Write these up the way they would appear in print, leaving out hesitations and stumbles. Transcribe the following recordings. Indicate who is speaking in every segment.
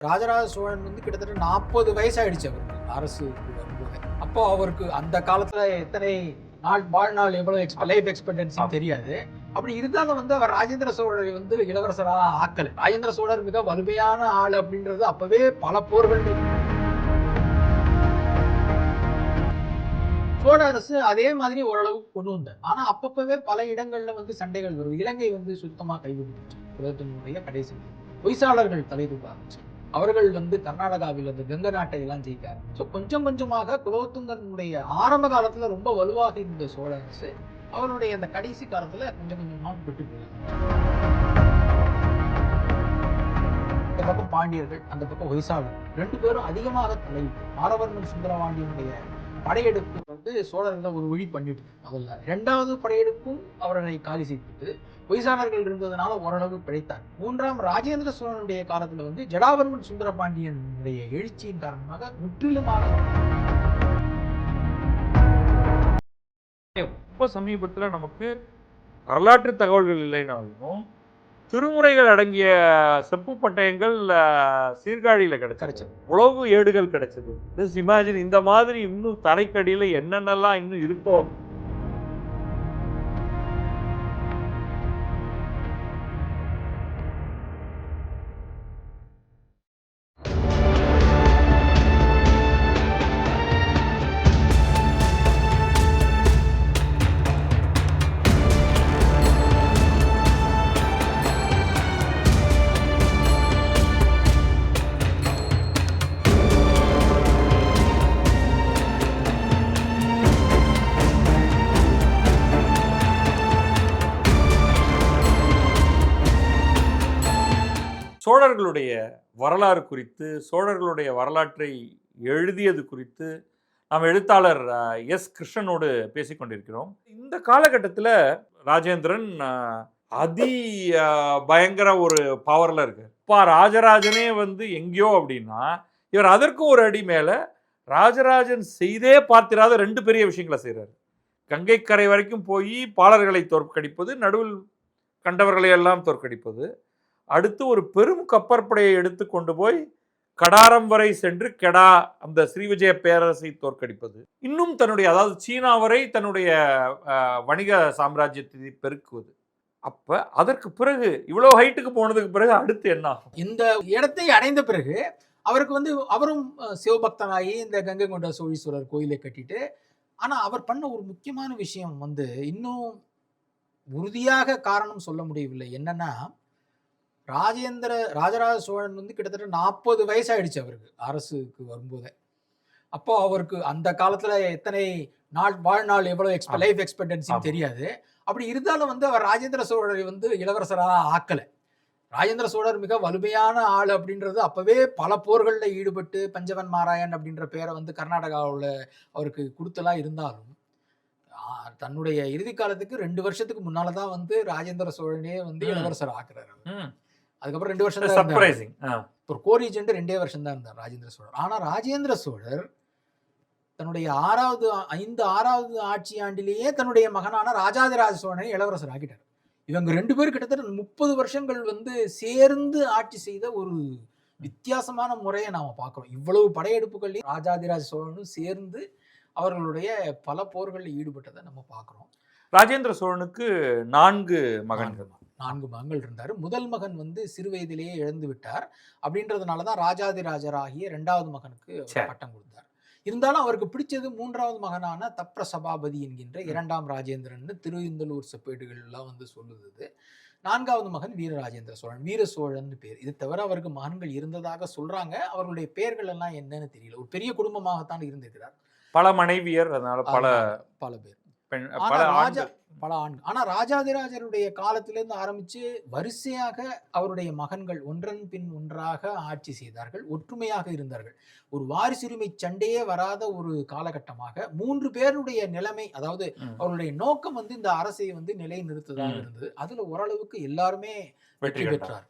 Speaker 1: ராஜராஜ சோழன் வந்து கிட்டத்தட்ட 40 வயசாயிடுச்சு அவருக்கு அரசுக்கு வரும்போது. அப்போ அவருக்கு அந்த காலத்துல எத்தனை நாள் வாழ்நாள் எவ்வளவு லைஃப் எக்ஸ்பெக்டன்சி தெரியாது. அப்படி இருந்தாலும் வந்து அவர் ராஜேந்திர சோழரை வந்து இளவரசராக ஆக்கல. ராஜேந்திர சோழர் மிக வலிமையான ஆள் அப்படின்றது அப்பவே பல போர்கள். சோழ அரசு அதே மாதிரி ஓரளவுக்கு கொண்டு வந்தார். ஆனா அப்பப்பவே பல இடங்கள்ல வந்து சண்டைகள் வருது. இலங்கை வந்து சுத்தமா கைவிட்டுச்சு. குலோத்துங்கனுடைய கடைசி பொய்சாளர்கள் தலைதூக்க ஆரம்பிச்சு. அவர்கள் வந்து கர்நாடகாவில் வந்து கங்க நாட்டை எல்லாம் ஜெயிக்காரு. ஸோ கொஞ்சம் கொஞ்சமாக குலோத்துங்கனுடைய ஆரம்ப காலத்துல ரொம்ப வலுவாக இருந்த சோழ அரசு அவருடைய அந்த கடைசி காலத்துல கொஞ்சம் கொஞ்சமா விட்டு போயிருக்கு. இந்த பக்கம் பாண்டியர்கள், அந்த பக்கம் ஹொய்சாளர், ரெண்டு பேரும் அதிகமாக தலையிட்டு மாரவர்மன் சுந்தரபாண்டியனுடைய படையெடுப்பு வந்து சோழர்கள் ஒரு வழி பண்ணிட்டு முதல்ல. இரண்டாவது படையெடுப்பும் அவரை காலி செய்து பொய்சாளர்கள் இருந்ததுனால ஓரளவு பிழைத்தார். மூன்றாம் ராஜேந்திர சோழனுடைய காலத்துல வந்து ஜடாவர்மன் சுந்தரபாண்டியனுடைய எழுச்சியின் காரணமாக முற்றிலுமாக
Speaker 2: ரொம்ப சமீபத்துல நமக்கு வரலாற்று தகவல்கள் இல்லைனாலும் திருமுறைகள் அடங்கிய செப்பு பட்டயங்கள் சீர்காழியில கிடைச்சது, உழவு ஏடுகள் கிடைச்சது. இமேஜின் இந்த மாதிரி இன்னும் தரைக்கடியில என்னென்னலாம் இன்னும் இருக்கோ. சோழர்களுடைய வரலாறு குறித்து, சோழர்களுடைய வரலாற்றை எழுதியது குறித்து நாம் எழுத்தாளர் எஸ் கிருஷ்ணனோடு பேசிக்கொண்டிருக்கிறோம். இந்த காலகட்டத்தில் ராஜேந்திரன் அதி பயங்கர ஒரு பவரில் இருக்கு. இப்போ ராஜராஜனே வந்து எங்கேயோ அப்படின்னா இவர் அதற்கும் ஒரு அடி மேலே ராஜராஜன் செய்தே பார்த்திராத ரெண்டு பெரிய விஷயங்களை செய்கிறார். கங்கை கரை வரைக்கும் போய் பாலர்களை தோற்கடிப்பது, நடுவில் கண்டவர்களை எல்லாம் தோற்கடிப்பது. அடுத்து ஒரு பெரும் கப்பற்படையை எடுத்து கொண்டு போய் கடாரம் வரை சென்று கெடா அந்த ஸ்ரீவிஜய பேரரசை தோற்கடிப்பது. இன்னும் தன்னுடைய, அதாவது சீனா வரை தன்னுடைய வணிக சாம்ராஜ்யத்தை பெருக்குவது. அப்ப அதற்கு பிறகு இவ்வளவு ஹைட்டுக்கு போனதுக்கு பிறகு அடுத்து என்ன ஆகும்?
Speaker 1: இந்த இடத்தை அடைந்த பிறகு அவருக்கு வந்து அவரும் சிவபக்தனாகி இந்த கங்கை கொண்ட சோழீஸ்வரர் கோயிலை கட்டிட்டு, ஆனா அவர் பண்ண ஒரு முக்கியமான விஷயம் வந்து இன்னும் உறுதியாக காரணம் சொல்ல முடியவில்லை. என்னன்னா, ராஜராஜ சோழன் வந்து கிட்டத்தட்ட 40 வயசாயிடுச்சு அவருக்கு அரசுக்கு வரும்போதே. அப்போ அவருக்கு அந்த காலத்துல எத்தனை நாள் வாழ்நாள் எவ்வளவு லைஃப் எக்ஸ்பெக்டன்சி தெரியாது. அப்படி இருந்தாலும் வந்து அவர் ராஜேந்திர சோழரை வந்து இளவரசராக ஆக்கல. ராஜேந்திர சோழர் மிக வலிமையான ஆள் அப்படின்றது அப்பவே பல போர்கள்ல ஈடுபட்டு பஞ்சவன் மாராயன் அப்படின்ற பேரை வந்து கர்நாடகாவில் அவருக்கு கொடுத்தலாம் இருந்தாலும் தன்னுடைய இறுதி காலத்துக்கு 2 வருஷத்துக்கு முன்னாலதான் வந்து ராஜேந்திர சோழனே வந்து இளவரசர் ஆக்குறாரு. அதுக்கப்புறம் 2 வருஷம் தான் ஒரு கோரீஜென்ட் 2 வருஷம் தான் இருந்தார் ராஜேந்திர சோழர். ஆனா ராஜேந்திர சோழர் தன்னுடைய 6வது ஆட்சி ஆண்டிலேயே தன்னுடைய மகனான ராஜாதிராஜ சோழனை இளவரசர் ஆக்கிட்டார். இவங்க 2 பேரும் கிட்டத்தட்ட 30 வருஷங்கள் வந்து சேர்ந்து ஆட்சி செய்த ஒரு வித்தியாசமான முறையை நாம பார்க்கிறோம். இவ்வளவு படையெடுப்புகள்லையும் ராஜாதிராஜ சோழனும் சேர்ந்து அவர்களுடைய பல போர்களில் ஈடுபட்டதை நம்ம பார்க்கிறோம்.
Speaker 2: ராஜேந்திர சோழனுக்கு 4 மகன்கள்
Speaker 1: இருந்தார். முதல் மகன் வந்து சிறு வயதிலேயே இழந்து விட்டார். அப்படின்றதுனாலதான் ராஜாதிராஜராகிய 2வது மகனுக்கு பட்டம் கொடுத்தார். இருந்தாலும் அவருக்கு பிடிச்சது 3வது மகனான தப்ர சபாபதி என்கின்ற 2ஆம் ராஜேந்திரன் திருவிந்தலூர் செப்பேடுகள் எல்லாம் வந்து சொல்லுது. 4வது மகன் வீரராஜேந்திர சோழன், வீர சோழன் பேர். இது தவிர அவருக்கு மகன்கள் இருந்ததாக சொல்றாங்க. அவர்களுடைய பெயர்கள் எல்லாம் என்னன்னு தெரியல. ஒரு பெரிய குடும்பமாகத்தான் இருந்திருக்கிறார்.
Speaker 2: பல மனைவியர், அதனால
Speaker 1: பல பேர், பல ஆண்கள். ஆனா ராஜாதிராஜருடைய காலத்திலிருந்து ஆரம்பிச்சு வரிசையாக அவருடைய மகன்கள் ஒன்றன் பின் ஒன்றாக ஆட்சி செய்தார்கள். ஒற்றுமையாக இருந்தார்கள். ஒரு வாரிசுரிமை சண்டையே வராத ஒரு காலகட்டமாக 3 பேருடைய நிலைமை, அதாவது அவருடைய நோக்கம் வந்து இந்த அரசை வந்து நிலை நிறுத்துவதாக இருந்தது. அதுல ஓரளவுக்கு எல்லாருமே வெற்றி பெற்றார்.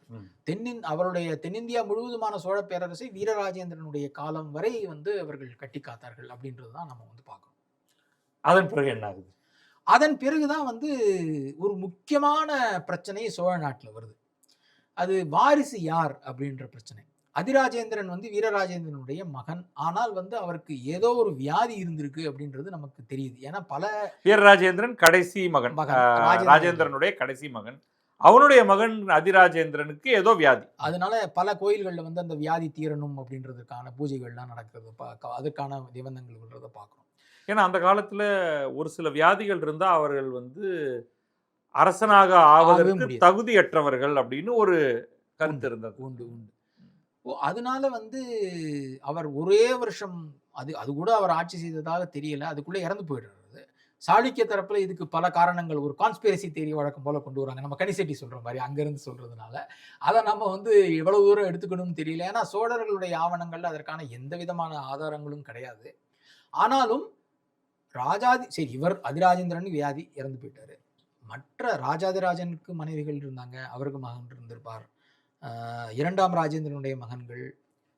Speaker 1: அவருடைய தென்னிந்தியா முழுவதுமான சோழ பேரரசை வீரராஜேந்திரனுடைய காலம் வரை வந்து அவர்கள் கட்டி காத்தார்கள் அப்படின்றதுதான் நம்ம வந்து பார்க்கணும்.
Speaker 2: அதன் பிறகு என்ன ஆகுது?
Speaker 1: அதன் பிறகுதான் வந்து ஒரு முக்கியமான பிரச்சனை சோழ நாட்டில் வருது. அது வாரிசு யார் அப்படின்ற பிரச்சனை. அதிராஜேந்திரன் வந்து வீரராஜேந்திரனுடைய மகன். ஆனால் வந்து அவருக்கு ஏதோ ஒரு வியாதி இருந்திருக்கு அப்படின்றது நமக்கு தெரியுது. ஏன்னா பல
Speaker 2: வீரராஜேந்திரன் கடைசி மகன்,
Speaker 1: மகன்
Speaker 2: ராஜேந்திரனுடைய கடைசி மகன். அவனுடைய மகன் அதிராஜேந்திரனுக்கு ஏதோ வியாதி.
Speaker 1: அதனால பல கோயில்கள்ல வந்து அந்த வியாதி தீரணும் அப்படின்றதுக்கான பூஜைகள்லாம் நடக்கிறது, அதுக்கான நிபந்தனைகள் விடுறத பார்க்குறோம்.
Speaker 2: ஏன்னா அந்த காலத்துல ஒரு சில வியாதிகள் இருந்தா அவர்கள் வந்து அரசனாக ஆவதற்கு தகுதியற்றவர்கள் அப்படின்னு ஒரு கருத்து இருந்தது.
Speaker 1: உண்டு உண்டு. அதனால வந்து அவர் ஒரே வருஷம் அது கூட அவர் ஆட்சி செய்ததாக தெரியல, அதுக்குள்ள இறந்து போயிடுறாரு. சாளுக்கிய தரப்புல இதுக்கு பல காரணங்கள், ஒரு கான்ஸ்பிரசி தியரி வழக்கம் போல கொண்டு வராங்க. நம்ம கனிசெட்டி சொல்ற மாதிரி அங்கிருந்து சொல்றதுனால அதை நம்ம வந்து எவ்வளவு தூரம் எடுத்துக்கணும்னு தெரியல. ஏன்னா சோழர்களுடைய ஆவணங்கள்ல அதற்கான எந்த விதமான ஆதாரங்களும் கிடையாது. ஆனாலும் சரி, இவர் அதிராஜேந்திரன் வியாதி இறந்து போயிட்டாரு. மற்ற ராஜாதிராஜனுக்கு மனைவிகள் இருந்தாங்க, அவருக்கு மகன் இருந்திருப்பார். இரண்டாம் ராஜேந்திரனுடைய மகன்கள்,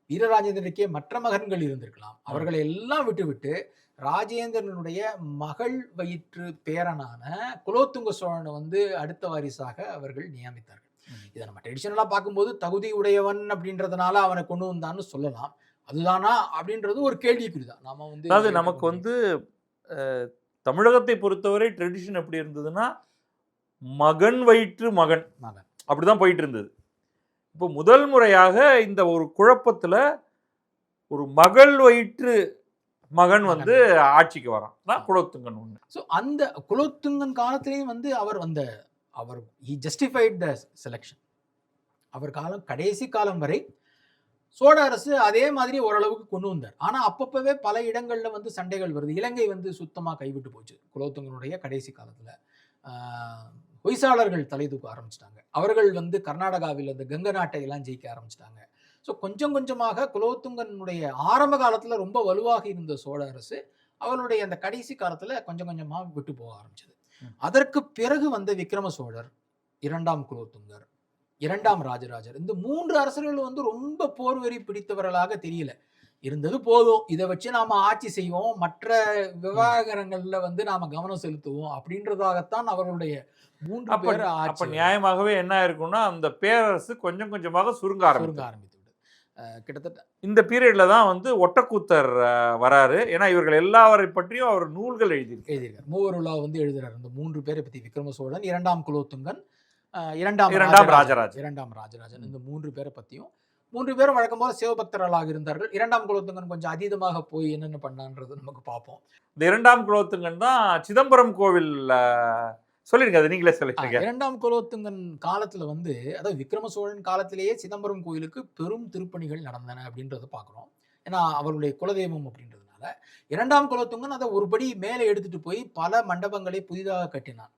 Speaker 1: வீரராஜேந்திரனுக்கே மற்ற மகன்கள் இருந்திருக்கலாம். அவர்களை எல்லாம் விட்டு ராஜேந்திரனுடைய மகள் வயிற்று பேரனான குலோத்துங்க சோழனை வந்து அடுத்த வாரிசாக அவர்கள் நியமித்தார்கள். இதை நம்ம ட்ரெடிஷனலா பார்க்கும்போது தகுதி உடையவன் அப்படின்றதுனால அவனை கொண்டு வந்தான்னு சொல்லலாம். அதுதானா அப்படின்றது ஒரு கேள்விக்குறிதான். நாம வந்து
Speaker 2: அதாவது நமக்கு வந்து தமிழகத்தை பொறுத்தவரை ட்ரெடிஷன் எப்படி இருந்ததுன்னா, மகன் வயிற்று மகன் அப்படிதான் போயிட்டு இருந்தது. இப்போ முதல் முறையாக இந்த ஒரு குழப்பத்துல ஒரு மகள் வயிற்று மகன் வந்து ஆட்சிக்கு வரான், குலோத்துங்கன் ஒண்ணு.
Speaker 1: ஸோ அந்த குலோத்துங்கன் காலத்திலேயும் வந்து அவர் he justified the selection. அவர் காலம் கடைசி காலம் வரை சோழ அரசு அதே மாதிரி ஓரளவுக்கு கொண்டு வந்தார். ஆனா அப்பப்பவே பல இடங்கள்ல வந்து சண்டைகள் வருது. இலங்கை வந்து சுத்தமா கைவிட்டு போச்சு குலோத்துங்கனுடைய கடைசி காலத்துல. ஹொய்சாளர்கள் தலை தூக்க ஆரம்பிச்சிட்டாங்க. அவர்கள் வந்து கர்நாடகாவில் அந்த கங்க நாட்டை எல்லாம் ஜெயிக்க ஆரம்பிச்சிட்டாங்க. ஸோ கொஞ்சம் கொஞ்சமாக குலோத்துங்கனுடைய ஆரம்ப காலத்துல ரொம்ப வலுவாக இருந்த சோழ அரசு அவருடைய அந்த கடைசி காலத்துல கொஞ்சம் கொஞ்சமா விட்டு போக ஆரம்பிச்சது. அதற்கு பிறகு வந்த விக்ரம சோழர், இரண்டாம் குலோத்துங்கர், இரண்டாம் ராஜராஜர், இந்த 3 அரசர்கள் வந்து ரொம்ப போர்வெறி பிடித்தவர்களாக தெரியல. இருந்தது போதும், இதை வச்சு நாம ஆட்சி செய்வோம், மற்ற விவகாரங்கள்ல வந்து நாம கவனம் செலுத்துவோம் அப்படின்றதாகத்தான் அவர்களுடைய 3 பேர் ஆட்சி.
Speaker 2: அப்ப நியாயமாகவே என்ன இருக்கும்னா அந்த பேரரசு கொஞ்சம் கொஞ்சமாக சுருங்க ஆரம்பித்து
Speaker 1: கிட்டத்தட்ட
Speaker 2: இந்த பீரியட்ல தான் வந்து ஒட்டக்கூத்தர் வராரு. ஏன்னா இவர்கள் எல்லாவரை பற்றியும் அவர் நூல்கள் எழுதியிருக்கார்.
Speaker 1: மூவருலா வந்து எழுதுறாரு இந்த 3 பேரை பத்தி. விக்ரம சோழன், இரண்டாம் குலோத்துங்கன், இரண்டாம் ராஜராஜன், இந்த 3 பேரை பத்தியும். 3 பேரும் வழக்கம் போல சிவபக்தர்களாக இருந்தார்கள். இரண்டாம் குலோத்துங்கன் கொஞ்சம் அதீதமாக போய் என்னென்ன பண்ணான்றது நமக்கு பார்ப்போம்.
Speaker 2: இந்த இரண்டாம் குலோத்துங்கன் தான் சிதம்பரம் கோவில் சொல்லிருங்க, அது நீங்களே சொல்லிருங்க.
Speaker 1: இரண்டாம் குலோத்துங்கன் காலத்துல வந்து, அதாவது விக்ரம சோழன் காலத்திலேயே சிதம்பரம் கோயிலுக்கு பெரும் திருப்பணிகள் நடந்தன அப்படின்றத பாக்குறோம். ஏன்னா அவருடைய குலதெய்வம் அப்படின்றதுனால இரண்டாம் குலோத்துங்கன் அதை ஒருபடி மேலே எடுத்துட்டு போய் பல மண்டபங்களை புதிதாக கட்டினான்.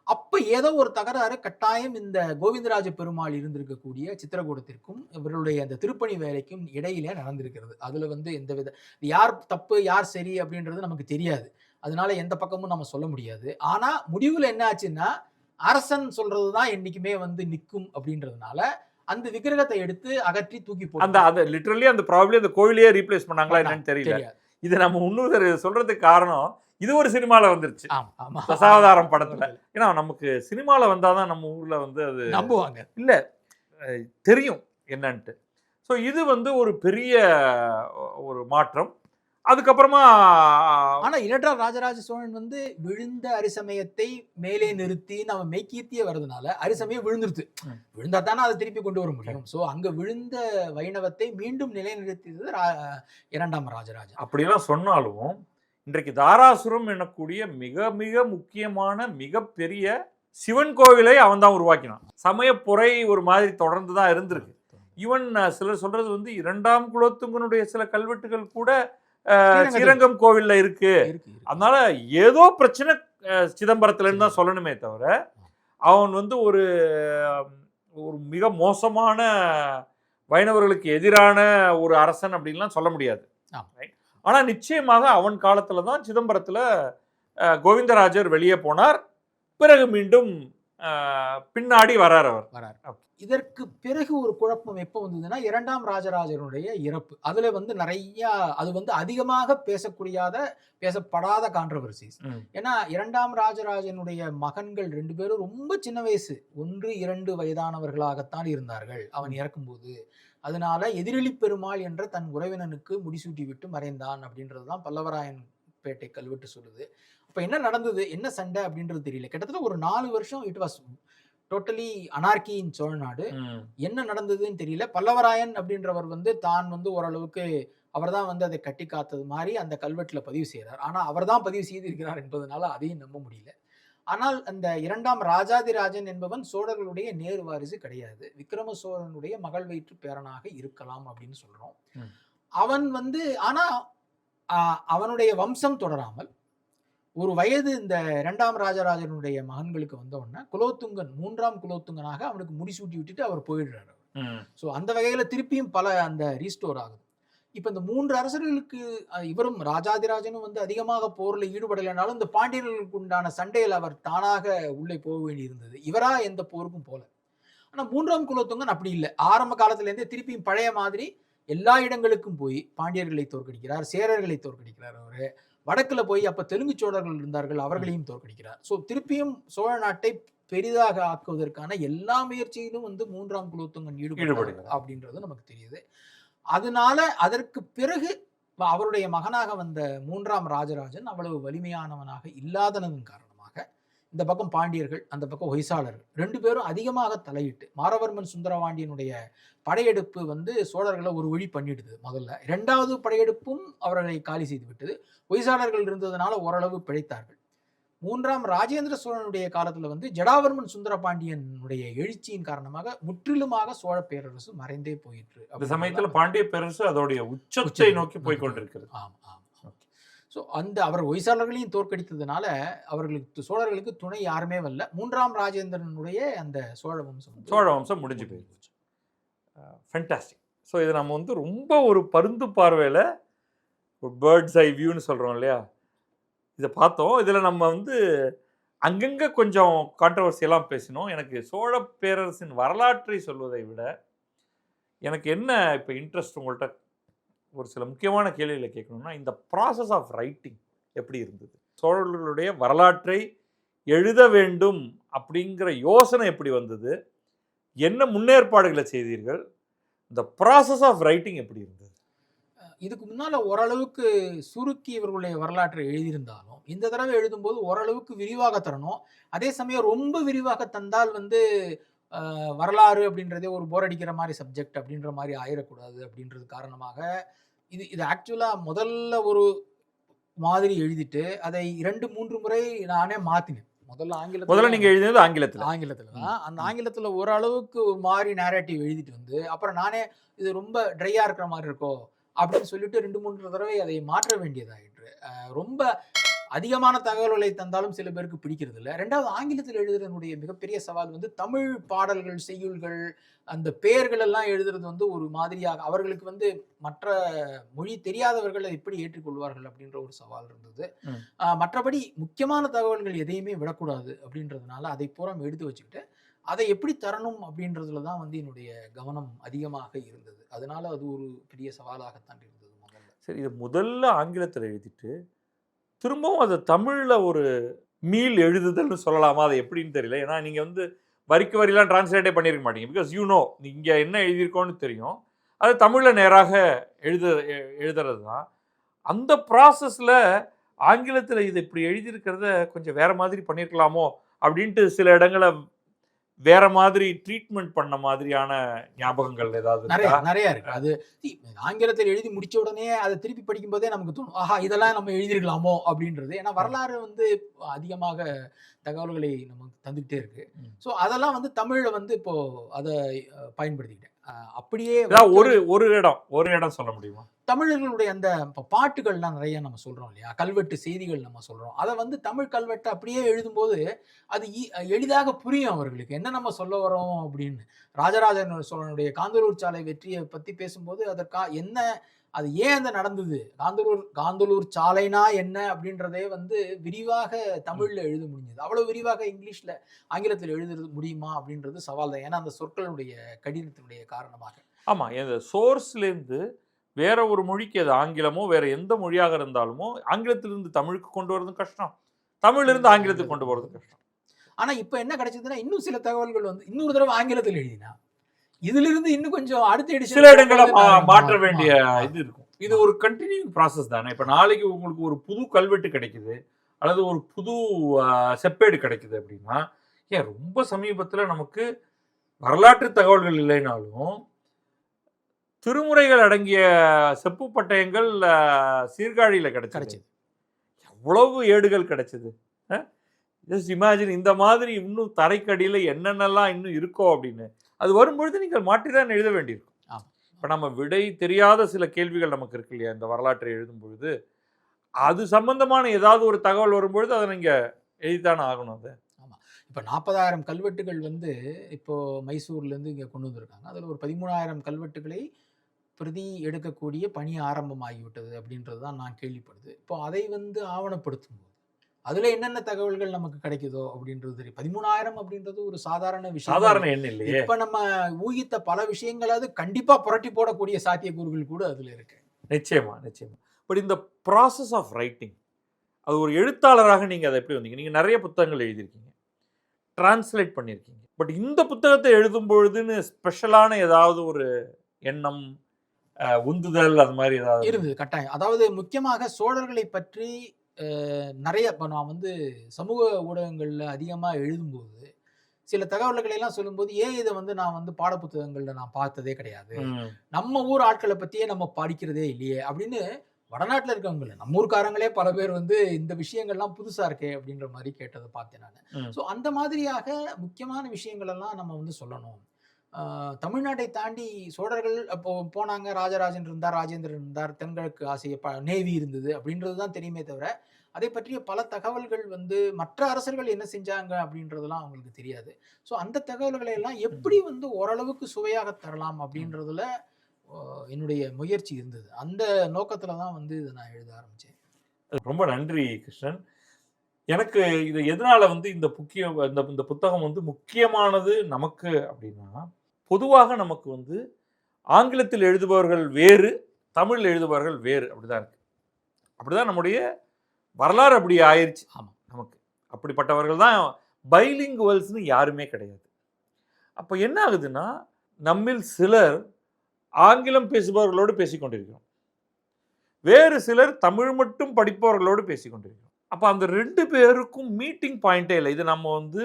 Speaker 1: அப்ப ஏதோ ஒரு தகராறு கட்டாயம் இந்த கோவிந்தராஜ பெருமாள் இருந்திருக்கக்கூடிய சித்திரகூடத்திற்கும் இவருடைய அந்த திருப்பணி வேலைக்கும் இடையிலே நடந்திருக்கிறது. அதுல வந்து எந்தவித யார் தப்பு யார் சரி அப்படின்றது நமக்கு தெரியாது. அதனால எந்த பக்கமும் நம்ம சொல்ல முடியாது. ஆனா முடிவுல என்ன ஆச்சுன்னா, அரசன் சொல்றதுதான் என்னைக்குமே வந்து நிற்கும் அப்படின்றதுனால அந்த விக்கிரகத்தை எடுத்து அகற்றி தூக்கி போட்டு
Speaker 2: அந்த லிட்டரலி அந்த ப்ராபபிலி அந்த கோயிலையே ரீப்ளேஸ் பண்ணாங்களா என்னன்னு தெரியல. இது நம்ம இன்னொரு சொல்றதுக்கு காரணம், இது ஒரு சினிமால வந்துருச்சு, தசாவதாரம் படத்துல. ஏன்னா நமக்கு சினிமால வந்தாதான் நம்ம ஊர்ல வந்து அது
Speaker 1: நம்புவாங்க,
Speaker 2: இல்ல தெரியும் என்னன்ட்டு. ஸோ இது வந்து ஒரு பெரிய ஒரு மாற்றம். அதுக்கப்புறமா
Speaker 1: ஆனா இரண்டாம் ராஜராஜ சோழன் வந்து விழுந்த அரிசமயத்தை மேலே நிறுத்தி நம்ம மெய்கீர்த்தியே வர்றதுனால அரிசமயம் விழுந்துருது. விழுந்தா தானே அதை திருப்பி கொண்டு வர முடியும். ஸோ அங்க விழுந்த வைணவத்தை மீண்டும் நிலைநிறுத்தியது இரண்டாம் ராஜராஜன்.
Speaker 2: அப்படிலாம் சொன்னாலும் இன்றைக்கு தாராசுரம் எனக்கூடிய மிக மிக முக்கியமான மிகப்பெரிய சிவன் கோவிலை அவன் தான் உருவாக்கினான். சமயப்புரை ஒரு மாதிரி தொடர்ந்து தான் இருந்திருக்கு. ஈவன் சிலர் சொல்றது வந்து இரண்டாம் குலோத்துங்கனுடைய சில கல்வெட்டுகள் கூட ஸ்ரீரங்கம் கோவில்ல இருக்கு. அதனால ஏதோ பிரச்சனை சிதம்பரத்துலன்னு தான் சொல்லணுமே தவிர, அவன் வந்து ஒரு மிக மோசமான வைணவர்களுக்கு எதிரான ஒரு அரசன் அப்படின்லாம் சொல்ல முடியாது. ஆனா நிச்சயமாக அவன் காலத்துல தான் சிதம்பரத்துல கோவிந்தராஜர் வெளியே போனார். பிறகு மீண்டும் பின்னாடி வரார் அவர்.
Speaker 1: இதற்கு பிறகு ஒரு குழப்பம் எப்போ வந்ததுன்னா, இரண்டாம் ராஜராஜனுடைய இறப்பு. அதுல வந்து நிறைய அது வந்து அதிகமாக பேசப்படாத கான்ட்ரவர்சிஸ். ஏன்னா இரண்டாம் ராஜராஜனுடைய மகன்கள் 2 பேரும் ரொம்ப சின்ன வயசு, 1, 2 வயதானவர்களாகத்தான் இருந்தார்கள் அவன் இறக்கும்போது. அதனால எதிரெலி பெருமாள் என்ற தன் உறவினனுக்கு முடிசூட்டி விட்டு மறைந்தான் அப்படின்றது தான் பல்லவராயன் பேட்டை கல்வெட்டு சொல்லுது. அப்ப என்ன நடந்தது, என்ன சண்டை அப்படின்றது தெரியல. கிட்டத்தட்ட ஒரு 4 வருஷம் இட் வாஸ் டோட்டலி அனார்கி இன் சோழநாடு. என்ன நடந்ததுன்னு தெரியல. பல்லவராயன் அப்படின்றவர் வந்து தான் வந்து ஓரளவுக்கு அவர்தான் வந்து அதை கட்டி காத்தது மாதிரி அந்த கல்வெட்டுல பதிவு செய்கிறார். ஆனா அவர் தான் பதிவு செய்திருக்கிறார் என்பதனால அதையும் நம்ப முடியல. ஆனால் அந்த 2ஆம் ராஜாதிராஜன் என்பவன் சோழர்களுடைய நேர் வாரிசு கிடையாது. விக்ரம சோழனுடைய மகள் வயிற்று பேரனாக இருக்கலாம் அப்படின்னு சொல்றோம். அவன் வந்து ஆனா அவனுடைய வம்சம் தொடராமல் ஒரு வயது இந்த 2ஆம் ராஜராஜனுடைய மகன்களுக்கு வந்த உடனே குலோத்துங்கன் 3ஆம் குலோத்துங்கனாக அவனுக்கு முடிசூட்டி விட்டுட்டு அவர் போயிடுறாரு. ஸோ அந்த வகையில திருப்பியும் பல அந்த ரீஸ்டோர் ஆகுது. இப்ப இந்த 3 அரசர்களுக்கு இவரும் ராஜாதிராஜனும் வந்து அதிகமாக போர்ல ஈடுபடலைனாலும் இந்த பாண்டியர்களுக்கு உண்டான சண்டையில் அவர் தானாக உள்ளே போக வேண்டி இருந்தது. இவரா எந்த போருக்கும் போல. ஆனா 3ஆம் குலோத்துங்கன் அப்படி இல்லை. ஆரம்ப காலத்துல இருந்தே திருப்பியும் பழைய மாதிரி எல்லா இடங்களுக்கும் போய் பாண்டியர்களை தோற்கடிக்கிறார், சேரர்களை தோற்கடிக்கிறார். அவரு வடக்குல போய் அப்ப தெலுங்கு சோழர்கள் இருந்தார்கள், அவர்களையும் தோற்கடிக்கிறார். ஸோ திருப்பியும் சோழ நாட்டை பெரிதாக ஆக்குவதற்கான எல்லா முயற்சியிலும் வந்து 3ஆம் குலோத்துங்கன் ஈடுபடுகிறார் அப்படின்றது நமக்கு தெரியுது. அதனால அதற்கு பிறகு அவருடைய மகனாக வந்த 3ஆம் ராஜராஜன் அவ்வளவு வலிமையானவனாக இல்லாதனதன் காரணமாக இந்த பக்கம் பாண்டியர்கள், அந்த பக்கம் ஹொய்சாளர்கள் 2 பேரும் அதிகமாக தலையிட்டு மாரவர்மன் சுந்தரபாண்டியனுடைய படையெடுப்பு வந்து சோழர்களை ஒரு வழி பண்ணிடுது. முதல்ல 2வது படையெடுப்பும் அவர்களை காலி செய்து விட்டது. ஹொய்சாளர்கள் இருந்ததுனால ஓரளவு பிழைத்தார்கள். 3ஆம் ராஜேந்திர சோழனுடைய காலத்துல வந்து ஜடாவர்மன் சுந்தரபாண்டியனுடைய எழுச்சியின் காரணமாக முற்றிலுமாக சோழ பேரரசு மறைந்தே போயிற்று.
Speaker 2: அந்த சமயத்துல பாண்டிய பேரரசு அதோடைய உச்சத்தை நோக்கி போய் கொண்டிருக்கிறது.
Speaker 1: ஸோ அந்த அவர் ஹொய்சாளர்களையும் தோற்கடித்ததுனால அவர்களுக்கு சோழர்களுக்கு துணை யாருமே வரல. 3ஆம் ராஜேந்திரனுடைய அந்த சோழ வம்சம்
Speaker 2: முடிஞ்சு போயிடுச்சு. ஃபேண்டாஸ்டிக். ஸோ இதை நம்ம வந்து ரொம்ப ஒரு பருந்து பார்வையில் ஒரு பேர்ட்ஸ் ஐ வியூன்னு சொல்கிறோம் இல்லையா, இதை பார்த்தோம். இதில் நம்ம வந்து அங்கங்கே கொஞ்சம் கான்ட்ரவர்சியெல்லாம் பேசினோம். எனக்கு சோழ பேரரசின் வரலாற்றை சொல்வதை விட எனக்கு என்ன இப்போ இன்ட்ரெஸ்ட் உங்கள்கிட்ட ஒரு சில முக்கியமான கேள்விகளை கேட்கணும்னா, இந்த ப்ராசஸ் ஆஃப் ரைட்டிங் எப்படி இருந்தது? சோழர்களுடைய வரலாற்றை எழுத வேண்டும் அப்படிங்கிற யோசனை எப்படி வந்தது? என்ன முன்னேற்பாடுகளை செய்தீர்கள்? இந்த ப்ராசஸ் ஆஃப் ரைட்டிங் எப்படி இருந்தது?
Speaker 1: இதுக்கு முன்னால் ஓரளவுக்கு சுருக்கி இவர்களுடைய வரலாற்றை எழுதியிருந்தாலும் இந்த தடவை எழுதும்போது ஓரளவுக்கு விரிவாக தரணும். அதே சமயம் ரொம்ப விரிவாக தந்தால் வந்து வரலாறு அப்படின்றதே ஒரு போர் அடிக்கிற மாதிரி சப்ஜெக்ட் அப்படின்ற மாதிரி ஆயிடக்கூடாது அப்படின்றது காரணமாக இது ஆக்சுவலாக முதல்ல ஒரு மாதிரி எழுதிட்டு அதை 2-3 முறை நானே மாற்றினேன்.
Speaker 2: முதல்ல நீங்க எழுதினது
Speaker 1: ஆங்கிலத்துல தான். அந்த ஆங்கிலத்துல ஓரளவுக்கு ஒரு மாதிரி நேரேட்டிவ் எழுதிட்டு வந்து அப்புறம் நானே இது ரொம்ப ட்ரையா இருக்கிற மாதிரி இருக்கோ அப்படின்னு சொல்லிட்டு 2-3 தடவை அதை மாற்ற வேண்டியதாயிற்று. ரொம்ப அதிகமான தகவல்களை தந்தாலும் சில பேருக்கு பிடிக்கிறது இல்லை. 2வது ஆங்கிலத்தில் எழுதுறதுனுடைய மிகப்பெரிய சவால் வந்து தமிழ் பாடல்கள், செய்யுள்கள், அந்த பெயர்கள் எல்லாம் எழுதுறது வந்து ஒரு மாதிரியாக அவர்களுக்கு வந்து மற்ற மொழி தெரியாதவர்கள் அதை எப்படி ஏற்றுக்கொள்வார்கள் அப்படின்ற ஒரு சவால் இருந்தது. மற்றபடி முக்கியமான தகவல்கள் எதையுமே விடக்கூடாது அப்படின்றதுனால அதை பூரா எடுத்து வச்சுக்கிட்டு அதை எப்படி தரணும் அப்படின்றதுல தான் வந்து என்னுடைய கவனம் அதிகமாக இருந்தது. அதனால அது ஒரு பெரிய சவாலாகத்தான் இருந்தது முதல்ல.
Speaker 2: சரி, இது முதல்ல ஆங்கிலத்தில் எழுதிட்டு திரும்பவும் அதை தமிழில் ஒரு மீள் எழுதுதல்னு சொல்லலாமா? அது எப்படின்னு தெரியல. ஏன்னா நீங்கள் வந்து வரிக்கு வரிலாம் டிரான்ஸ்லேட்டே பண்ணியிருக்க மாட்டீங்க. பிகாஸ் இங்கே என்ன எழுதியிருக்கோன்னு தெரியும். அது தமிழில் நேராக எழுதுறது தான். அந்த ப்ராசஸில் ஆங்கிலத்தில் இதை இப்படி எழுதியிருக்கிறத கொஞ்சம் வேறு மாதிரி பண்ணியிருக்கலாமோ அப்படின்ட்டு சில இடங்களை வேற மாதிரி ட்ரீட்மெண்ட் பண்ண மாதிரியான ஞாபகங்கள் ஏதாவது
Speaker 1: நிறைய இருக்கு. அது ஆங்கிலத்தில் எழுதி முடிச்ச உடனே அதை திருப்பி படிக்கும் போதே நமக்கு தோணும், ஆஹா இதெல்லாம் நம்ம எழுதிருக்கலாமோ அப்படின்றது. ஏன்னா வரலாறு வந்து அதிகமாக தகவல்களை நமக்கு தந்துகிட்டே இருக்கு. ஸோ அதெல்லாம் வந்து தமிழ்ல வந்து இப்போ அதை பயன்படுத்திக்கிட்டேன். அப்படியே
Speaker 2: ஒரு இடம் சொல்ல முடியுமா?
Speaker 1: தமிழர்களுடைய அந்த பாட்டுகள்லாம் நிறைய நம்ம சொல்றோம் இல்லையா, கல்வெட்டு செய்திகள் நம்ம சொல்றோம். அதை வந்து தமிழ் கல்வெட்டு அப்படியே எழுதும்போது அது எளிதாக புரியும் அவர்களுக்கு என்ன நம்ம சொல்ல வரோம் அப்படின்னு. ராஜராஜ சோழனுடைய காந்தலூர் சாலை வெற்றியை பத்தி பேசும்போது அதற்கா என்ன, அது ஏன் அந்த நடந்தது, காந்தலூர் சாலைனா என்ன அப்படின்றதே வந்து விரிவாக தமிழ்ல எழுத முடிஞ்சது. அவ்வளவு விரிவாக இங்கிலீஷ்ல ஆங்கிலத்தில் எழுதுறது முடியுமா அப்படின்றது சவால் தான். ஏன்னா அந்த சொற்களுடைய கடினத்தினுடைய காரணமாக.
Speaker 2: ஆமா, இந்த சோர்ஸ்லேருந்து வேற ஒரு மொழிக்கு, அது ஆங்கிலமோ வேற எந்த மொழியாக இருந்தாலுமோ ஆங்கிலத்திலிருந்து தமிழுக்கு கொண்டு வரதும் கஷ்டம், தமிழ்ல இருந்து ஆங்கிலத்துக்கு கொண்டு போறது கஷ்டம்.
Speaker 1: ஆனா இப்ப என்ன கிடைச்சதுன்னா இன்னும் சில தகவல்கள் வந்து இன்னொரு தடவை ஆங்கிலத்தில் எழுதினா இதிலிருந்து இன்னும் கொஞ்சம் அடுத்த எடிஷன்
Speaker 2: சில இடங்களை மாற்ற
Speaker 1: மாறும்.
Speaker 2: வேண்டிய இது இருக்கும். இது ஒரு கண்டினியூங் ப்ராசஸ் தானே. இப்ப நாளைக்கு உங்களுக்கு ஒரு புது கல்வெட்டு கிடைக்குது அல்லது ஒரு புது செப்பேடு கிடைக்குது அப்படின்னா, ஏன் ரொம்ப சமீபத்துல நமக்கு வரலாற்று தகவல்கள் இல்லைனாலும் திருமுறைகள் அடங்கிய செப்பு பட்டயங்கள் சீர்காழியில கிடைச்சது.
Speaker 1: கிடைச்சது.
Speaker 2: எவ்வளவு ஏடுகள் கிடைச்சது. ஜஸ்ட் இமேஜின், இந்த மாதிரி இன்னும் தரைக்கடியில என்னென்னலாம் இன்னும் இருக்கோ அப்படின்னு. அது வரும்பொழுது நீங்கள் மாற்றிதான் எழுத வேண்டியிருக்கும்.
Speaker 1: ஆமா.
Speaker 2: இப்ப நம்ம விடை தெரியாத சில கேள்விகள் நமக்கு இருக்கு இல்லையா, இந்த வரலாற்றை எழுதும் பொழுது அது சம்பந்தமான ஏதாவது ஒரு தகவல் வரும்பொழுது அதை நீங்க எழுதித்தானே ஆகணும். அது
Speaker 1: இப்போ 40,000 கல்வெட்டுகள் வந்து இப்போ மைசூர்லேருந்து இங்கே கொண்டு வந்திருக்காங்க. அதில் ஒரு 13,000 கல்வெட்டுகளை பிரதி எடுக்கக்கூடிய பணி ஆரம்பமாகிவிட்டது அப்படின்றது தான் நான் கேள்விப்படுது. இப்போ அதை வந்து ஆவணப்படுத்தும் போது அதில் என்னென்ன தகவல்கள் நமக்கு கிடைக்குதோ அப்படின்றது தெரியும். 13,000 அப்படின்றது ஒரு சாதாரண விஷயம்.
Speaker 2: சாதாரண எண் இல்லையே.
Speaker 1: இப்போ நம்ம ஊகித்த பல விஷயங்களாவது கண்டிப்பாக புரட்டி போடக்கூடிய சாத்தியக்கூறுகள் கூட அதில் இருக்கு.
Speaker 2: நிச்சயமா நிச்சயமா. பட் இந்த ப்ராசஸ் ஆஃப் ரைட்டிங், அது ஒரு எழுத்தாளராக நீங்கள் அதை எப்படி வந்தீங்க? நீங்கள் நிறைய புத்தகங்கள் எழுதியிருக்கீங்க, டிரான்ஸ்லேட் பண்ணியிருக்கீங்க. பட் இந்த புத்தகத்தை எழுதும் பொழுதுன்னு ஸ்பெஷலான ஏதாவது ஒரு எண்ணம், உந்துதல் அது மாதிரி ஏதாவது
Speaker 1: இருந்தது? கட்டாயம். அதாவது முக்கியமாக சோழர்களை பற்றி நிறைய இப்போ நான் வந்து சமூக ஊடகங்களில் அதிகமாக எழுதும்போது சில தகவல்களை எல்லாம் சொல்லும்போது, ஏன் இதை வந்து நான் வந்து பாடப்புத்தகங்களில் நான் பார்த்ததே கிடையாது, நம்ம ஊர் ஆட்களை பற்றியே நம்ம படிக்கிறதே இல்லையே அப்படின்னு வடநாட்டில் இருக்கவங்கள நம்ம ஊர்க்காரங்களே பல பேர் வந்து இந்த விஷயங்கள்லாம் புதுசாக இருக்கே அப்படின்ற மாதிரி கேட்டதை பார்த்தேன் நான். ஸோ அந்த மாதிரியாக முக்கியமான விஷயங்கள் எல்லாம் நம்ம வந்து சொல்லணும். தமிழ்நாட்டை தாண்டி சோழர்கள் அப்போ போனாங்க, ராஜராஜன் இருந்தார், ராஜேந்திரன் இருந்தார், தென்கிழக்கு ஆசிய நேவி இருந்தது அப்படின்றது தான் தெரியுமே தவிர அதை பற்றிய பல தகவல்கள் வந்து மற்ற அரசர்கள் என்ன செஞ்சாங்க அப்படின்றதெல்லாம் அவங்களுக்கு தெரியாது. ஸோ அந்த தகவல்களை எல்லாம் எப்படி வந்து ஓரளவுக்கு சுவையாக தரலாம் அப்படின்றதுல என்னுடைய முயற்சி இருந்தது. அந்த நோக்கத்துல தான் வந்து இதை நான் எழுத ஆரம்பிச்சேன்.
Speaker 2: ரொம்ப நன்றி கிருஷ்ணன். எனக்கு இது எதனால வந்து இந்த புத்தகம் வந்து முக்கியமானது நமக்கு அப்படின்னா, பொதுவாக நமக்கு வந்து ஆங்கிலத்தில் எழுதுபவர்கள் வேறு, தமிழில் எழுதுபவர்கள் வேறு, அப்படிதான் இருக்கு. அப்படிதான் நம்முடைய வரலாறு அப்படி ஆயிடுச்சு.
Speaker 1: ஆமா,
Speaker 2: நமக்கு அப்படிப்பட்டவர்கள் தான் பைலிங்குவல்ஸ்னு யாருமே கிடையாது. அப்போ என்ன ஆகுதுன்னா, நம்மில் சிலர் ஆங்கிலம் பேசுபவர்களோடு பேசிக்கொண்டிருக்கிறோம், வேறு சிலர் தமிழ் மட்டும் படிப்பவர்களோடு பேசிக்கொண்டிருக்கிறோம். அப்போ அந்த 2 பேருக்கும் மீட்டிங் பாயிண்டே இல்லை. இது நம்ம வந்து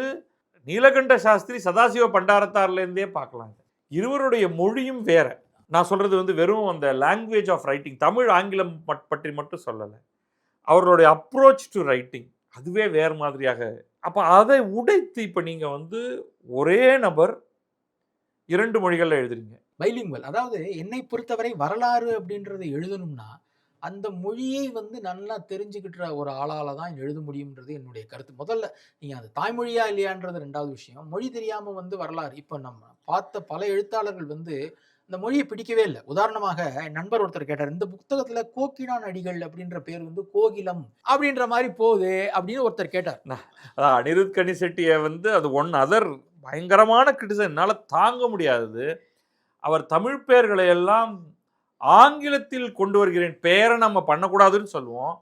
Speaker 2: நீலகண்ட சாஸ்திரி, சதாசிவ பண்டாரத்தார்லேருந்தே பார்க்கலாம். இருவருடைய மொழியும் வேற. நான் சொல்றது வந்து வெறும் அந்த லாங்குவேஜ் ஆஃப் ரைட்டிங், தமிழ் ஆங்கிலம் பற்றி மட்டும் சொல்லலை, அவர்களுடைய அப்ரோச் டு ரைட்டிங் அதுவே வேறு மாதிரியாக. அப்போ அதை உடைத்து இப்போ நீங்கள் வந்து ஒரே நபர் 2 மொழிகளில் எழுதுறீங்க.
Speaker 1: பைலிங்குவல். அதாவது என்னை பொறுத்தவரை வரலாறு அப்படின்றத எழுதணும்னா அந்த மொழியை வந்து நல்லா தெரிஞ்சுக்கிட்ட ஒரு ஆளால தான் எழுத முடியும்ன்றது என்னுடைய கருத்து. முதல்ல நீங்க அது தாய்மொழியா இல்லையான்றது 2வது விஷயம். மொழி தெரியாம வந்து வரலாறு, இப்போ நம்ம பார்த்த பல எழுத்தாளர்கள் வந்து இந்த மொழியை பிடிக்கவே இல்லை. உதாரணமாக என் நண்பர் ஒருத்தர் கேட்டார், இந்த புத்தகத்துல கோக்கிழான் அடிகள் அப்படின்ற பேர் வந்து கோகிலம் அப்படின்ற மாதிரி போகுது அப்படின்னு ஒருத்தர் கேட்டார்.
Speaker 2: அனிருத் கனிசெட்டியை வந்து அது அதர் பயங்கரமான கிரிட்டிசம், என்னால் தாங்க முடியாதது. அவர் தமிழ் பெயர்களை எல்லாம் ஆங்கிலத்தில் கொண்டு வருகிறேன், பெயரை நம்ம பண்ணக்கூடாதுன்னு சொல்லுவோம்,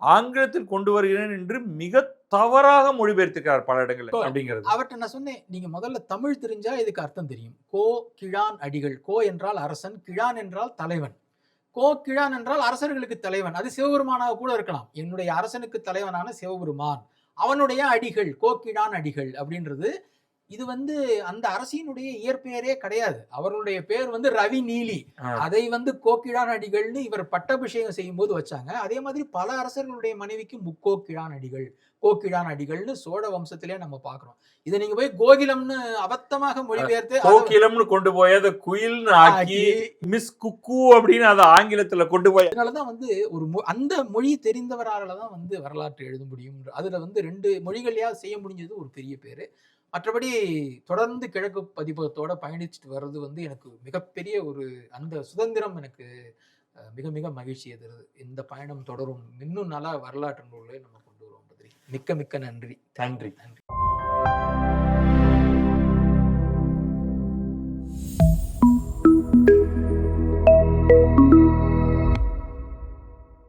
Speaker 2: ஆங்கிலத்தில் கொண்டு வருகிறேன் என்று மிக தவறாக மொழிபெயர்த்திருக்கிறார் பல இடங்களில் அப்படிங்கிறது.
Speaker 1: அவர்கிட்ட நான் சொன்னேன், நீங்க முதல்ல தமிழ் தெரிஞ்சா இதுக்கு அர்த்தம் தெரியும். கோ கிழான் அடிகள், கோ என்றால் அரசன், கிழான் என்றால் தலைவன். கோ கிழான் என்றால் அரசர்களுக்கு தலைவன், அது சிவபெருமானாக கூட இருக்கலாம். என்னுடைய அரசனுக்கு தலைவனான சிவபெருமான், அவனுடைய அடிகள் கோ கிழான் அடிகள் அப்படின்றது. இது வந்து அந்த அரசினுடைய இயற்பெயரே கிடையாது. அவர்களுடைய பேர் வந்து ரவி நீலி. அதை வந்து கோக்கிழான் அடிகள்னு இவர் பட்டாபிஷேகம் செய்யும் போது வச்சாங்க. அதே மாதிரி பல அரசர்களுடைய மனைவிக்கு முக்கோக்கிழான் அடிகள், கோக்கிழான் அடிகள்னு சோழ வம்சத்திலே நம்ம பாக்குறோம். இதை நீங்க போய் கோகிலம்னு அபத்தமாக மொழிபெயர்த்து
Speaker 2: கோகிலம்னு கொண்டு போய் அதை குயில்னு ஆக்கி மிஸ் குக்கு அப்படின்னு அதை ஆங்கிலத்துல கொண்டு போய்,
Speaker 1: அதனாலதான் வந்து ஒரு அந்த மொழி தெரிந்தவரால தான் வந்து வரலாற்று எழுத முடியும். அதுல வந்து 2 மொழிகளையா செய்ய முடிஞ்சது ஒரு பெரிய பேரு. மற்றபடி தொடர்ந்து கிழக்கு பதிப்பகத்தோட பயணிச்சுட்டு வர்றது வந்து எனக்கு மிகப்பெரிய ஒரு அந்த சுதந்திரம் எனக்கு மிக மிக மகிழ்ச்சியை தருது. இந்த பயணம் தொடரும். இன்னும் நல்ல வரலாற்று நூல்களை நம்ம கொண்டு வருவோம். மிக்க மிக்க நன்றி.
Speaker 2: நன்றி.